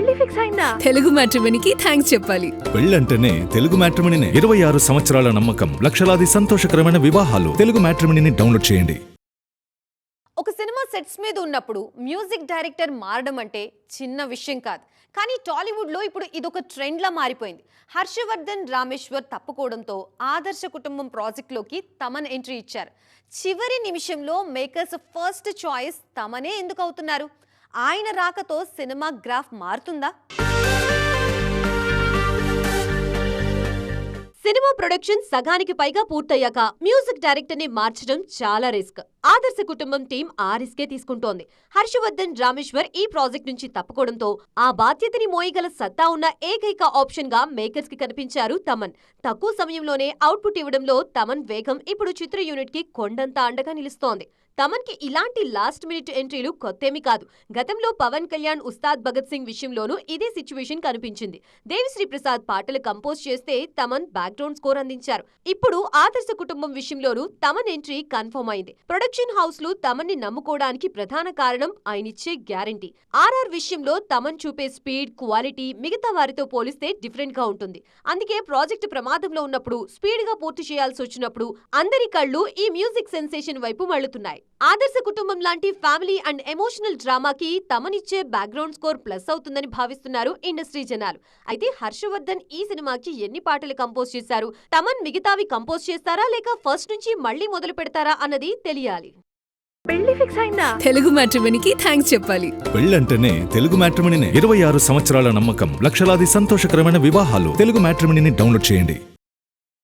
పెళ్లి ఫిక్స్ అయిందా? తెలుగు మ్యాట్రిమోనీకి థ్యాంక్స్ చెప్పాలి. పెళ్ళంటేనే తెలుగు మ్యాట్రిమోనీనే. 26 సంవత్సరాల నమ్మకం, లక్షలాది సంతోషకరమైన వివాహాలు. తెలుగు మ్యాట్రిమోనీని డౌన్లోడ్ చేయండి. ఒక సినిమా సెట్స్ మీద ఉన్నప్పుడు మ్యూజిక్ డైరెక్టర్ మారడం అంటే చిన్న విషయం కాదు. కానీ టాలీవుడ్లో ఇప్పుడు ఇదొక ట్రెండ్లా మారిపోయింది. హర్షవర్ధన్ రామేశ్వర్ తప్పుకోవడంతో ఆదర్శ కుటుంబం ప్రాజెక్ట్లోకి తమన్ ఎంట్రీ ఇచ్చారు. చివరి నిమిషంలో మేకర్స్ ఫస్ట్ చాయిస్ తమనే ఎందుకు అవుతున్నారు? ఆయన రాకతో సినిమా గ్రాఫ్ మారుతుందా? సినిమా ప్రొడక్షన్ సగానికి పైగా పూర్తయ్యాక మ్యూజిక్ డైరెక్టర్ ని మార్చడం చాలా రిస్క్. ఆదర్శ కుటుంబం టీం ఆ రిస్కే తీసుకుంటోంది. హర్షవర్ధన్ రామేశ్వర్ ఈ ప్రాజెక్ట్ నుంచి తప్పుకోవడంతో ఆ బాధ్యతని మోయగల సత్తా ఉన్న ఏకైక ఆప్షన్ గా మేకర్స్ కి కనిపించారు తమన్. తక్కువ సమయంలోనే అవుట్పుట్ ఇవ్వడంలో తమన్ వేగం ఇప్పుడు చిత్ర యూనిట్ కి కొండంత అండగా నిలుస్తోంది. తమన్ కి ఇలాంటి లాస్ట్ మినిట్ ఎంట్రీలు కొత్తేమీ కాదు. గతంలో పవన్ కళ్యాణ్, ఉస్తాద్ భగత్ సింగ్ విషయంలోనూ ఇదే సిచ్యువేషన్ కనిపించింది. దేవిశ్రీ ప్రసాద్ పాటలు కంపోజ్ చేస్తే తమన్ బ్యాక్గ్రౌండ్ స్కోర్ అందించారు. ఇప్పుడు ఆదర్శ కుటుంబం విషయంలోనూ తమన్ ఎంట్రీ కన్ఫర్మ్ అయింది. ప్రొడక్షన్ హౌస్ లు తమన్ ని నమ్ముకోవడానికి ప్రధాన కారణం ఆయనిచ్చే గ్యారంటీ. ఆర్ఆర్ విషయంలో తమన్ చూపే స్పీడ్, క్వాలిటీ మిగతా వారితో పోలిస్తే డిఫరెంట్ గా ఉంటుంది. అందుకే ప్రాజెక్టు ప్రమాదంలో ఉన్నప్పుడు, స్పీడ్ గా పూర్తి చేయాల్సి వచ్చినప్పుడు అందరి కళ్ళు ఈ మ్యూజిక్ సెన్సేషన్ వైపు మళ్లుతున్నాయి. ఆదర్శ కుటుంబం లాంటి ఫ్యామిలీ అండ్ ఎమోషనల్ డ్రామాకి తమనిచ్చే బ్యాక్గ్రౌండ్ స్కోర్ ప్లస్ అవుతుందని భావిస్తున్నారు ఇండస్ట్రీ జనాలు. అయితే హర్షవర్ధన్ ఈ సినిమాకి ఎన్ని పాటలు కంపోజ్ చేశారు? తమన్ మిగతావి కంపోజ్ చేస్తారా లేక ఫస్ట్ నుంచి మళ్లీ మొదలు పెడతారా అన్నది తెలియాలి. పెళ్లి ఫిక్స్ అయిందా? తెలుగు మ్యాట్రిమోనీకి థ్యాంక్స్ చెప్పాలి. పెళ్ళంటేనే తెలుగు మ్యాట్రిమోనీనే. 26 సంవత్సరాల నమ్మకం, లక్షలాది సంతోషకరమైన వివాహాలు. తెలుగు మ్యాట్రిమోనీని డౌన్లోడ్ చేయండి.